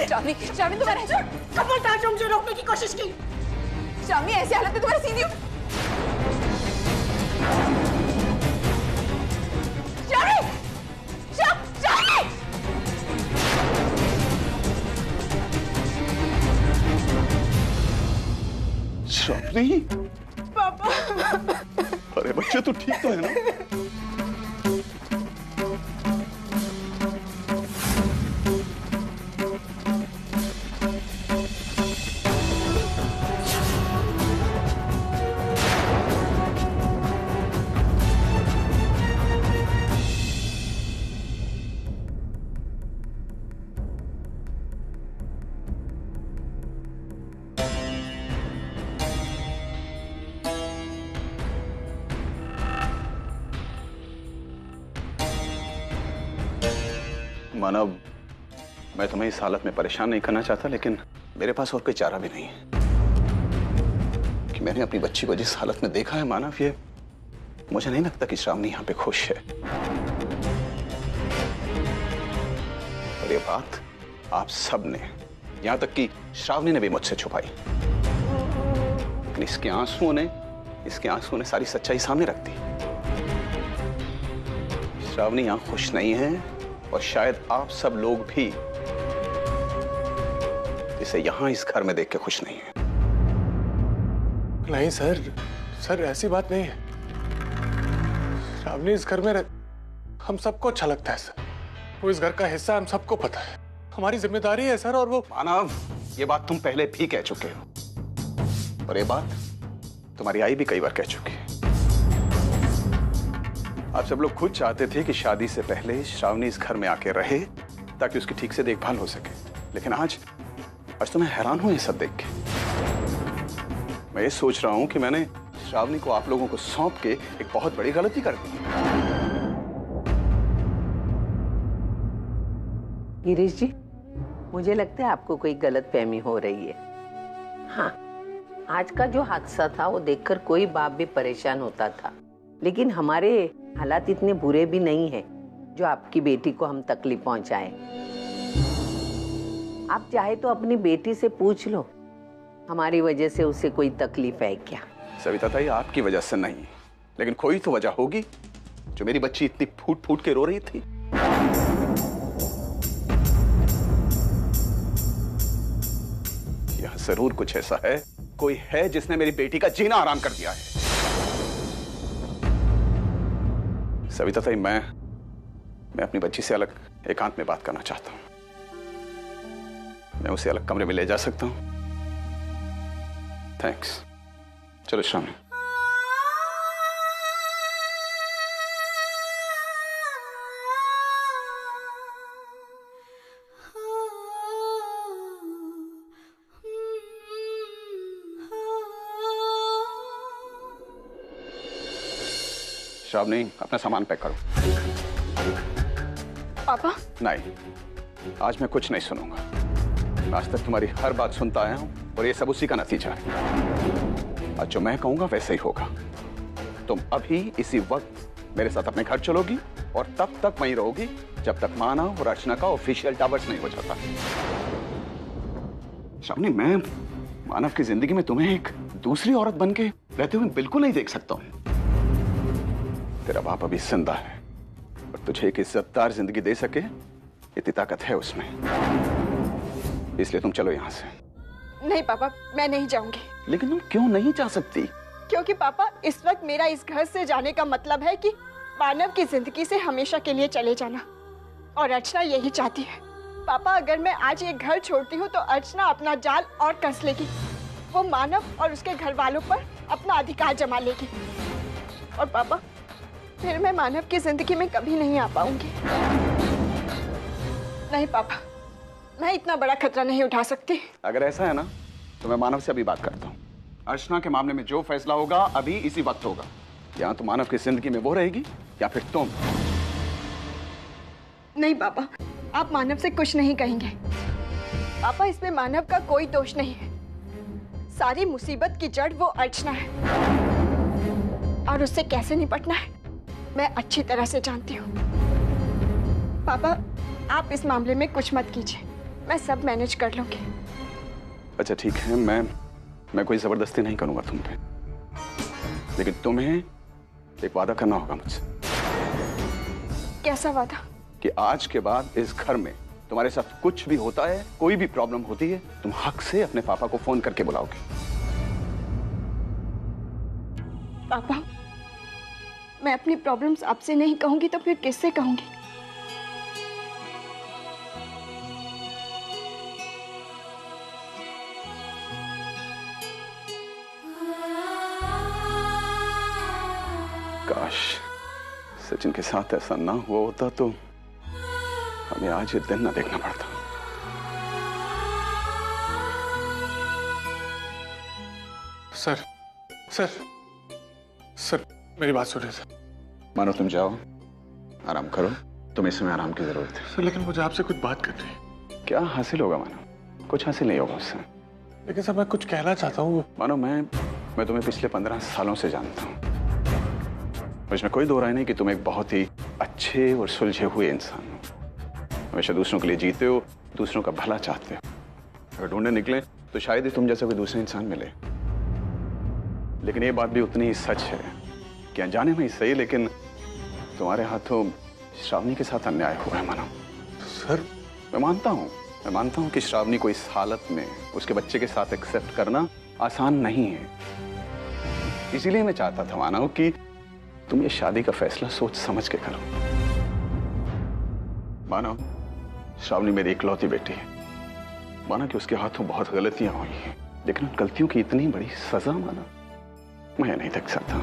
श्रावणी, श्रावणी तुम्हारे खबरदार जो मुझे रोकने की कोशिश की। श्रावणी ऐसी हालत में तुम्हारी सीधी श्रावणी, पापा। अरे बच्चे तो ठीक तो है ना? मानव, मैं तुम्हें इस हालत में परेशान नहीं करना चाहता, लेकिन मेरे पास और कोई चारा भी नहीं है कि मैंने अपनी बच्ची को जिस हालत में देखा है मानव, ये मुझे नहीं लगता कि श्रावणी यहाँ पे खुश है। और ये बात आप सब ने, यहाँ तक कि श्रावणी ने भी मुझसे छुपाई, लेकिन इसके आंसुओं ने सारी सच्चाई सामने रख दी। श्रावणी यहाँ खुश नहीं है और शायद आप सब लोग भी इसे यहां इस घर में देख के खुश नहीं है। नहीं सर, ऐसी बात नहीं है। श्रावणी इस घर में हम सबको अच्छा लगता है सर। वो इस घर का हिस्सा, हम सबको पता है, हमारी जिम्मेदारी है सर। और वो मानव, ये बात तुम पहले भी कह चुके हो और ये बात तुम्हारी आई भी कई बार कह चुकी है। आप सब लोग खुद चाहते थे कि शादी से पहले श्रावणी इस घर में आके रहे ताकि उसकी ठीक से देखभाल हो सके, लेकिन आज तो मैं हैरान हूं ये सब देख के। मैं ये सोच रहा हूं कि मैंने श्रावणी को आप लोगों को सौंप के एक बहुत बड़ी गलती कर दी। गिरीश जी, मुझे लगता है आपको कोई गलतफहमी हो रही है। हाँ, आज का जो हादसा था वो देखकर कोई बाप भी परेशान होता था, लेकिन हमारे हालात इतने बुरे भी नहीं हैं जो आपकी बेटी को हम तकलीफ पहुंचाएं। आप चाहे तो अपनी बेटी से पूछ लो, हमारी वजह से उसे कोई तकलीफ है क्या? सविता ताई, आपकी वजह से नहीं, लेकिन कोई तो वजह होगी जो मेरी बच्ची इतनी फूट फूट के रो रही थी। यहां जरूर कुछ ऐसा है, कोई है जिसने मेरी बेटी का जीना आराम कर दिया है। सविता ताई, मैं अपनी बच्ची से अलग एकांत में बात करना चाहता हूं। मैं उसे अलग कमरे में ले जा सकता हूं? थैंक्स। चलो श्रावणी। श्रावणी, अपना सामान पैक करो। पापा? नहीं, आज मैं कुछ नहीं सुनूंगा। आज तक तुम्हारी हर बात सुनता आया हूं और ये सब उसी का नतीजा है। आज जो मैं कहूंगा वैसे ही होगा। तुम अभी इसी वक्त मेरे साथ अपने घर चलोगी और तब तक वहीं रहोगी जब तक मानव और अर्चना का ऑफिशियल डाइवोर्स नहीं हो जाता। श्रावणी, मैं मानव की जिंदगी में तुम्हें एक दूसरी औरत बन के रहते हुए बिल्कुल नहीं देख सकता हूं। तेरा बाप अभी जिंदा है और तुझे एक इज्जतदार जिंदगी दे सके इतनी ताकत है उसमें, इसलिए तुम चलो यहां से। नहीं पापा, मैं नहीं जाऊंगी। लेकिन तुम क्यों नहीं जा सकती? क्योंकि पापा, इस वक्त मेरा इस घर से जाने का मतलब है कि मानव की जिंदगी से हमेशा के लिए चले जाना, और अर्चना यही चाहती है। पापा, अगर मैं आज ये घर छोड़ती हूँ तो अर्चना अपना जाल और कस लेगी। वो मानव और उसके घर वालों पर अपना अधिकार जमा लेगी, और पापा फिर मैं मानव की जिंदगी में कभी नहीं आ पाऊंगी। नहीं पापा, मैं इतना बड़ा खतरा नहीं उठा सकती। अगर ऐसा है ना तो मैं मानव से अभी बात करता हूँ। अर्चना के मामले में जो फैसला होगा अभी इसी वक्त होगा। या तो मानव की जिंदगी में वो रहेगी या फिर तुम। नहीं पापा, आप मानव से कुछ नहीं कहेंगे। पापा, इसमें मानव का कोई दोष नहीं है। सारी मुसीबत की जड़ वो अर्चना है, और उससे कैसे निपटना है मैं अच्छी तरह से जानती हूँ। पापा, आप इस मामले में कुछ मत कीजिए। मैं सब मैनेज कर लूंगी। अच्छा ठीक है, मैं कोई जबरदस्ती नहीं करूंगा तुम पे, लेकिन तुम्हें एक वादा करना होगा मुझसे। कैसा वादा? कि आज के बाद इस घर में तुम्हारे साथ कुछ भी होता है, कोई भी प्रॉब्लम होती है, तुम हक से अपने पापा को फोन करके बुलाओगे। पापा, मैं अपनी प्रॉब्लम्स आपसे नहीं कहूंगी तो फिर किससे कहूंगी? काश सचिन के साथ ऐसा ना हुआ होता तो हमें आज ये दिन ना देखना पड़ता। सर सर सर मेरी बात सुनिए सर। मानो तुम जाओ, आराम करो, तुम्हें इस समय आराम की जरूरत है। सर लेकिन मुझे आपसे कुछ बात करनी है। क्या हासिल होगा मानो? कुछ हासिल नहीं होगा उससे। लेकिन सर मैं कुछ कहना चाहता हूँ। मानो मैं तुम्हें पिछले 15 सालों से जानता हूँ। मुझमें कोई दो राय नहीं कि तुम एक बहुत ही अच्छे और सुलझे हुए इंसान हो। हमेशा दूसरों के लिए जीते हो, दूसरों का भला चाहते हो। अगर ढूंढने निकले तो शायद ही तुम जैसा कोई दूसरा इंसान मिले। लेकिन ये बात भी उतनी ही सच है कि अनजाने में ही सही, लेकिन तुम्हारे हाथों श्रावणी के साथ अन्याय हुआ है मानो। सर मैं मानता हूँ कि श्रावणी को इस हालत में उसके बच्चे के साथ एक्सेप्ट करना आसान नहीं है। इसीलिए मैं चाहता था मानो कि तुम ये शादी का फैसला सोच समझ के करो। मानो श्रावणी मेरी इकलौती बेटी है। माना कि उसके हाथों बहुत गलतियां हुई हैं, लेकिन उन गलतियों की इतनी बड़ी सजा माना मैं नहीं देख सकता।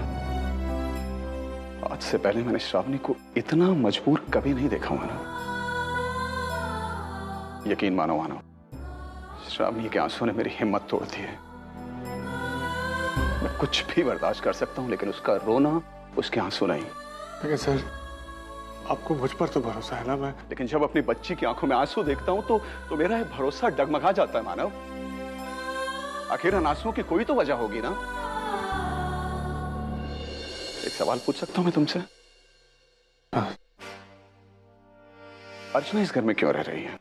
आज से पहले मैंने श्रावणी को इतना मजबूर कभी नहीं देखा मानो। यकीन मानो श्रावणी के आंसू ने मेरी हिम्मत तोड़ दी है। मैं कुछ भी बर्दाश्त कर सकता हूं, लेकिन उसका रोना, उसके आंसू नहीं। लेकिन सर आपको मुझ पर तो भरोसा है ना? मैं लेकिन जब अपनी बच्ची की आंखों में आंसू देखता हूं तो मेरा ये भरोसा डगमगा जाता है मानव। आखिर इन आंसुओं की कोई तो वजह होगी ना। एक सवाल पूछ सकता हूं मैं तुमसे? अर्चना इस घर में क्यों रह रही है?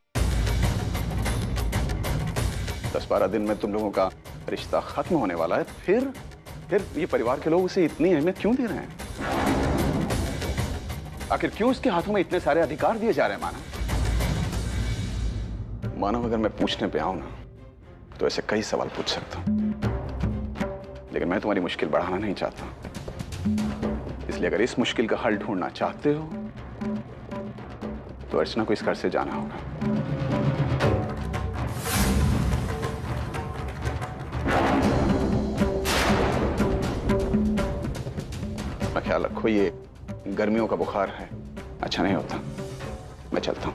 10-12 दिन में तुम लोगों का रिश्ता खत्म होने वाला है, फिर ये परिवार के लोग उसे इतनी अहमियत क्यों दे रहे हैं? आखिर क्यों उसके हाथों में इतने सारे अधिकार दिए जा रहे हैं मानव? अगर मैं पूछने पे आऊं ना तो ऐसे कई सवाल पूछ सकता हूं, लेकिन मैं तुम्हारी मुश्किल बढ़ाना नहीं चाहता। इसलिए अगर इस मुश्किल का हल ढूंढना चाहते हो तो अर्चना को इस घर से जाना होगा। अपना ख्याल रखो, ये गर्मियों का बुखार है, अच्छा नहीं होता। मैं चलता हूं।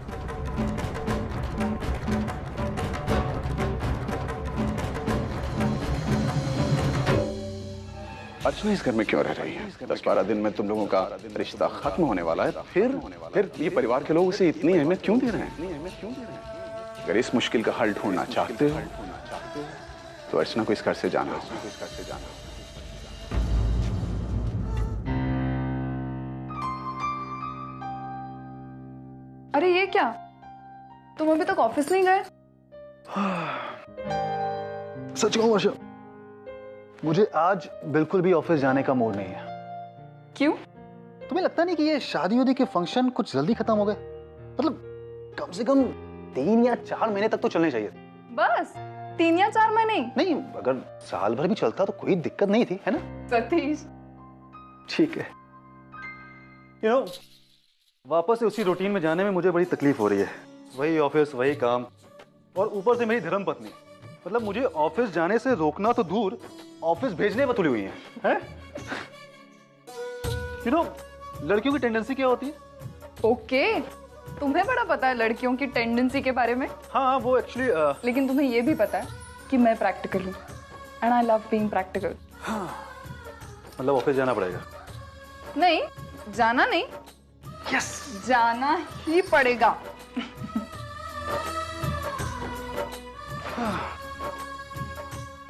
अर्चना इस घर में क्यों रह रही है? 10-12 दिन में तुम लोगों का रिश्ता खत्म होने वाला है, फिर ये परिवार के लोग उसे इतनी अहमियत क्यों दे रहे हैं? अगर इस मुश्किल का हल ढूंढना चाहते हो तो अर्चना को इस घर से जाना होगा। अरे ये क्या, तुम अभी तक ऑफिस नहीं गए? सच कहूं वर्षा, मुझे आज बिल्कुल भी ऑफिस जाने का मूड नहीं है। क्यों? तुम्हें लगता नहीं कि ये शादी वादी के फंक्शन कुछ जल्दी खत्म हो गए? मतलब कम से कम 3 या 4 महीने तक तो चलने चाहिए। बस 3 या 4 महीने? नहीं, अगर साल भर भी चलता तो कोई दिक्कत नहीं थी, है ना? सतीश ठीक है। वापस से उसी रूटीन में जाने में मुझे बड़ी तकलीफ हो रही है। वही ऑफिस, वही काम, और ऊपर से मेरी धर्मपत्नी, मतलब मुझे ऑफिस जाने से रोकना तो दूर, ऑफिस भेजने में तुली हुई है? लड़कियों की टेंडेंसी क्या होती है? ओके, तुम्हें बड़ा पता है लड़कियों की टेंडेंसी के बारे में। हाँ, वो एक्चुअली लेकिन तुम्हें ये भी पता है कि मैं प्रैक्टिकल हूँ, and I love being practical. हाँ, मतलब ऑफिस जाना पड़ेगा? नहीं, जाना नहीं, यस, जाना ही पड़ेगा।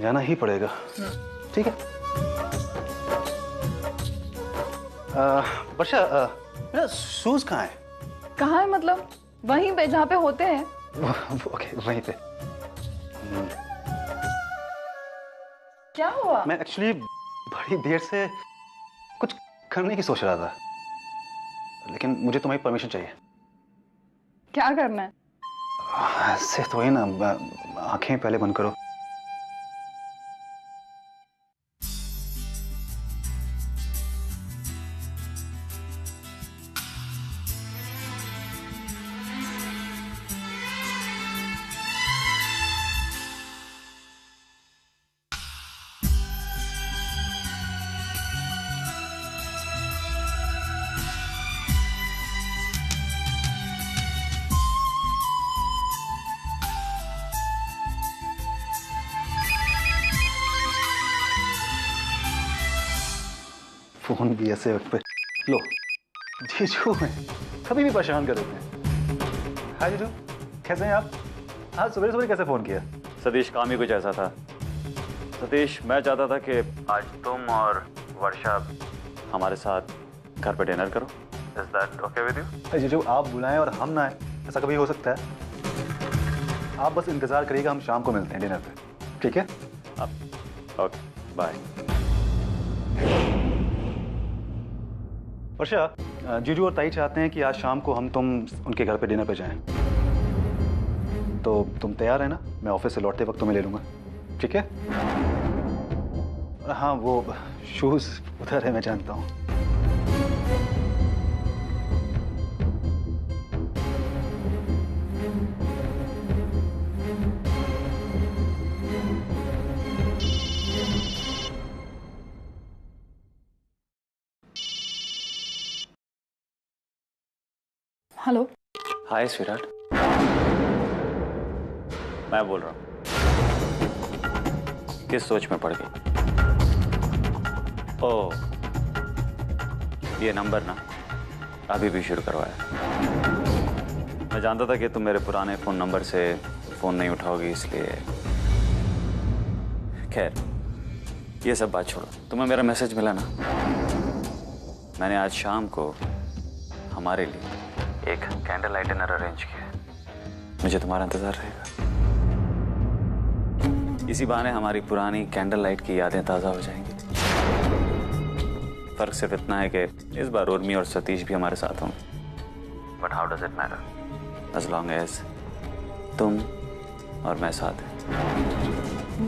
जाना ही पड़ेगा, ठीक है। वर्षा, मेरा शूज कहाँ है? कहाँ है मतलब? वहीं पे जहाँ पे होते हैं। ओके वहीं पे। क्या हुआ? मैं एक्चुअली बड़ी देर से कुछ करने की सोच रहा था, लेकिन मुझे तुम्हारी परमिशन चाहिए। क्या करना है? ऐसे तो ही ना, आंखें पहले बंद करो। फोन भी ऐसे वक्त पे लो। जीजू हैं, कभी भी परेशान कर देते हैं। हाय जीजू, कैसे हैं आप? आज सवेरे सवेरे कैसे फोन किया? सतीश, काम ही कुछ ऐसा था। सतीश, मैं चाहता था कि आज तुम और वर्षा हमारे साथ घर पे डिनर करो। Is that okay with you? Hi जीजू, आप बुलाएं और हम ना आए, ऐसा कभी हो सकता है? आप बस इंतजार करिएगा, हम शाम को मिलते हैं डिनर पे, ठीक है? Okay, bye. वर्षा, जीजू और ताई चाहते हैं कि आज शाम को हम तुम उनके घर पे डिनर पे जाएं। तो तुम तैयार है ना? मैं ऑफिस से लौटते वक्त तुम्हें ले लूंगा, ठीक है? हाँ, वो शूज उधर है, मैं जानता हूँ। हेलो। हाय स्वीटहार्ट, मैं बोल रहा हूँ। किस सोच में पड़ गई? ओह, ये नंबर ना अभी भी शुरू करवाया। मैं जानता था कि तुम मेरे पुराने फोन नंबर से फोन नहीं उठाओगी, इसलिए। खैर, ये सब बात छोड़ो। तुम्हें मेरा मैसेज मिला ना? मैंने आज शाम को हमारे लिए एक कैंडल लाइट डिनर अरेंज किया है। मुझे तुम्हारा इंतजार रहेगा। इसी बहाने हमारी पुरानी कैंडल लाइट की यादें ताज़ा हो जाएंगी। फर्क सिर्फ इतना है कि इस बार उर्मी और सतीश भी हमारे साथ होंगे। But how does it matter, as long as तुम और मैं साथ हैं।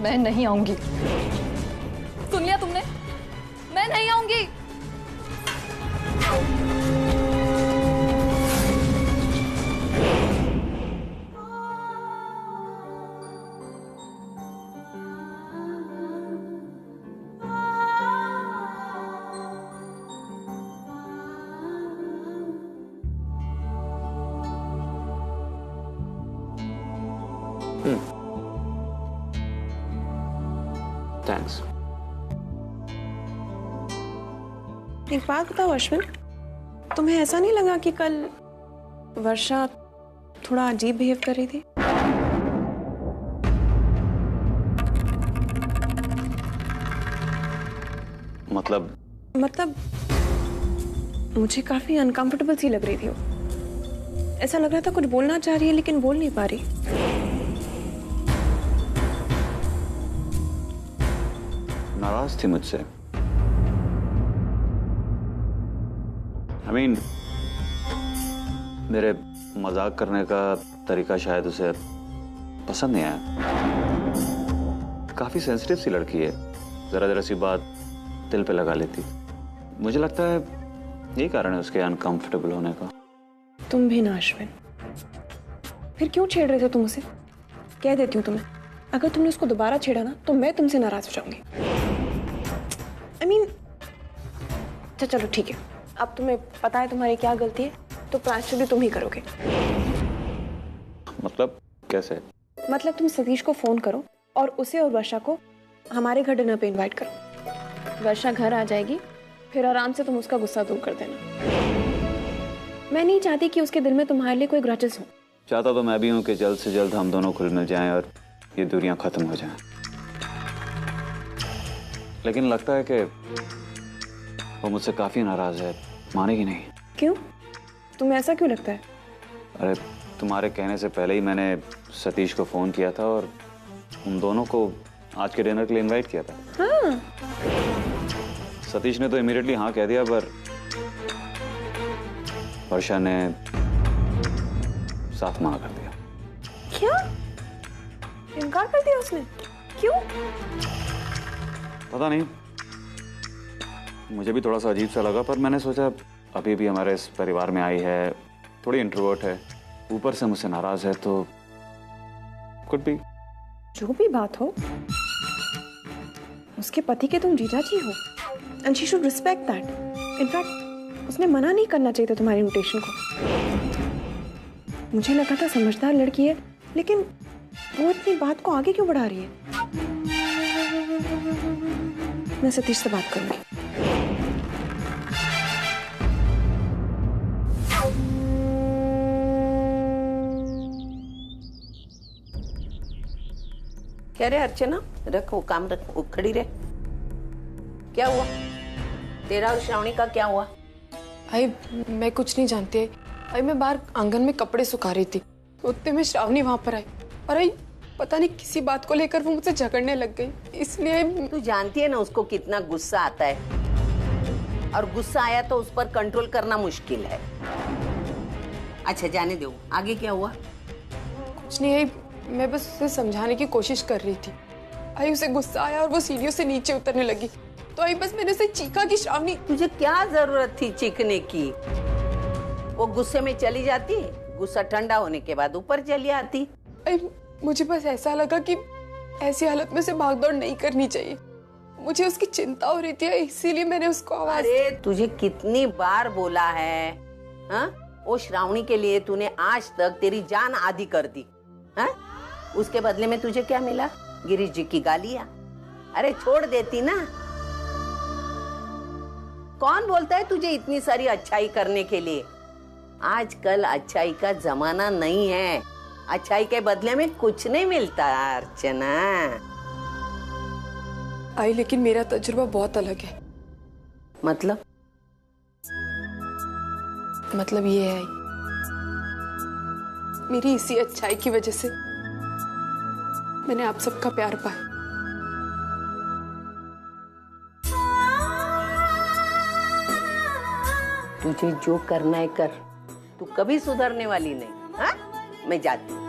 मैं नहीं आऊंगी। सुन लिया तुमने? मैं नहीं आऊंगी। थैंक्स। एक बात बताओ अश्विन, तुम्हें ऐसा नहीं लगा कि कल वर्षा थोड़ा अजीब बिहेव कर रही थी? मतलब मुझे काफी अनकंफर्टेबल सी लग रही थी वो। ऐसा लग रहा था कुछ बोलना चाह रही है लेकिन बोल नहीं पा रही। नाराज थी मुझसे। I mean, मेरे मजाक करने का तरीका शायद उसे पसंद नहीं आया। काफी सेंसिटिव सी लड़की है, जरा सी बात दिल पे लगा लेती। मुझे लगता है यही कारण है उसके अनकंफर्टेबल होने का। तुम भी ना अश्विन, फिर क्यों छेड़ रहे थे तुम उसे? कह देती हूँ तुम्हें, अगर तुमने उसको दोबारा छेड़ा ना तो मैं तुमसे नाराज हो जाऊंगी। I mean, चलो ठीक है, अब तुम्हें पता है तुम्हारी क्या गलती है, तो प्रायश्चित भी तुम ही करोगे। मतलब कैसे? मतलब तुम सतीश को फोन करो और उसे और वर्षा को हमारे घर डिनर पे इनवाइट करो। वर्षा घर आ जाएगी, फिर आराम से तुम उसका गुस्सा दूर कर देना। मैं नहीं चाहती कि उसके दिल में तुम्हारे लिए कोई ग्रजेस हो। चाहता तो मैं भी हूँ कि जल्द से जल्द हम दोनों खुल मिल जाएं और ये दूरियां खत्म हो जाएं। लेकिन लगता है कि वो मुझसे काफी नाराज है, मानेगी नहीं। क्यों? तुम्हें ऐसा क्यों लगता है? अरे तुम्हारे कहने से पहले ही मैंने सतीश को फोन किया था और उन दोनों को आज के डिनर के लिए इनवाइट किया था। हाँ। सतीश ने तो इमीडिएटली हाँ कह दिया, पर वर्षा ने साफ मना कर दिया। क्या? इनकार कर दिया उसने? क्यों? पता नहीं, मुझे भी थोड़ा सा अजीब सा लगा, पर मैंने सोचा अभी भी हमारे इस परिवार में आई है, थोड़ी इंट्रोवर्ट है, ऊपर से मुझसे नाराज है, तो कुड बी। जो भी बात हो, उसके पति के तुम जीजा जी हो and she should respect that. In fact उसने मना नहीं करना चाहिए था तुम्हारे इनविटेशन को। मुझे लगा था समझदार लड़की है, लेकिन वो इतनी बात को आगे क्यों बढ़ा रही है? मैं सतीश से बात करूंगी। क्या रे अर्चना, रख वो काम, रख वो खड़ी रहे। क्या हुआ तेरा और श्रावणी का, क्या हुआ? आई मैं कुछ नहीं जानती है। आई मैं बाहर आंगन में कपड़े सुखा रही थी, उतने में श्रावणी वहां पर आई और आई पता नहीं किसी बात को लेकर वो मुझसे झगड़ने लग गई, इसलिए। तू जानती है ना उसको कितना गुस्सा आता है, और गुस्सा आया तो उस पर कंट्रोल करना मुश्किल है। अच्छा जाने दो, आगे क्या हुआ? कुछ नहीं आई, मैं बस उसे समझाने की कोशिश कर रही थी। आई उसे गुस्सा आया और वो सीढ़ियों से नीचे उतरने लगी, तो आई बस मैंने उसे चीखा कि श्रावणी। तुझे क्या जरूरत थी चीखने की? वो गुस्से में चली जाती, गुस्सा ठंडा होने के बाद ऊपर चली आती। आई मुझे बस ऐसा लगा कि ऐसी हालत में से भागदौड़ नहीं करनी चाहिए। मुझे उसकी चिंता हो रही थी, इसीलिए मैंने उसको आवाज। अरे तुझे कितनी बार बोला है, हाँ? वो श्रावणी के लिए तूने आज तक तेरी जान आधी कर दी, हाँ? उसके बदले में तुझे क्या मिला? गिरीश जी की गालियां। अरे छोड़ देती ना। कौन बोलता है तुझे इतनी सारी अच्छाई करने के लिए? आजकल अच्छाई का जमाना नहीं है, अच्छाई के बदले में कुछ नहीं मिलता अर्चना। आई लेकिन मेरा तजुर्बा बहुत अलग है। मतलब ये है आई, मेरी इसी अच्छाई की वजह से मैंने आप सबका प्यार पाया। तुझे जो करना है कर, तू कभी सुधरने वाली नहीं, हाँ? मैं जाती हूँ।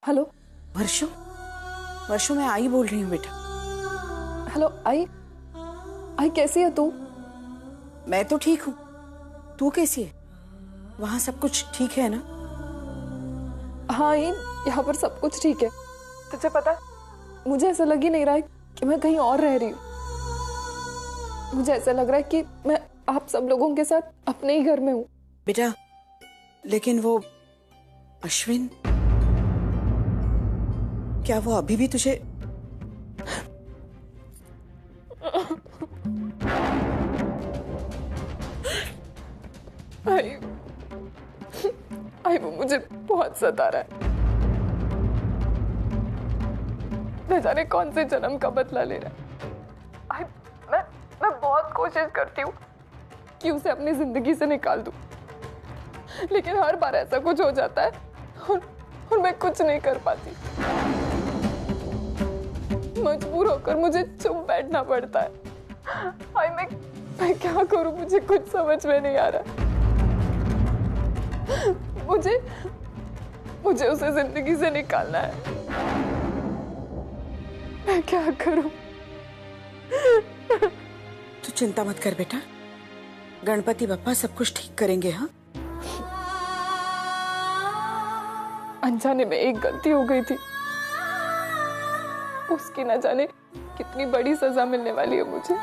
हेलो वर्षो, वर्षो मैं आई बोल रही हूँ बेटा। हेलो आई, आई कैसी है तू? मैं तो ठीक हूँ, तू कैसी है? वहाँ सब कुछ ठीक है ना? हाँ आई, यहाँ पर सब कुछ ठीक है। तुझे पता, मुझे ऐसा लग ही नहीं रहा है कि मैं कहीं और रह रही हूँ। मुझे ऐसा लग रहा है कि मैं आप सब लोगों के साथ अपने ही घर में हूँ। बेटा लेकिन वो अश्विन, क्या वो अभी भी तुझे? आई वो मुझे बहुत सता रहा है। न जाने कौन से जन्म का बदला ले रहा है। मैं बहुत कोशिश करती हूँ कि उसे अपनी जिंदगी से निकाल दूं, लेकिन हर बार ऐसा कुछ हो जाता है और मैं कुछ नहीं कर पाती। मजबूर होकर मुझे चुप बैठना पड़ता है। आई मैं क्या करूं, मुझे कुछ समझ में नहीं आ रहा। मुझे उसे जिंदगी से निकालना है। मैं क्या करूं? तू चिंता मत कर बेटा, गणपति बप्पा सब कुछ ठीक करेंगे। हाँ, अनजाने में एक गलती हो गई थी, उसकी ना जाने कितनी बड़ी सजा मिलने वाली है मुझे।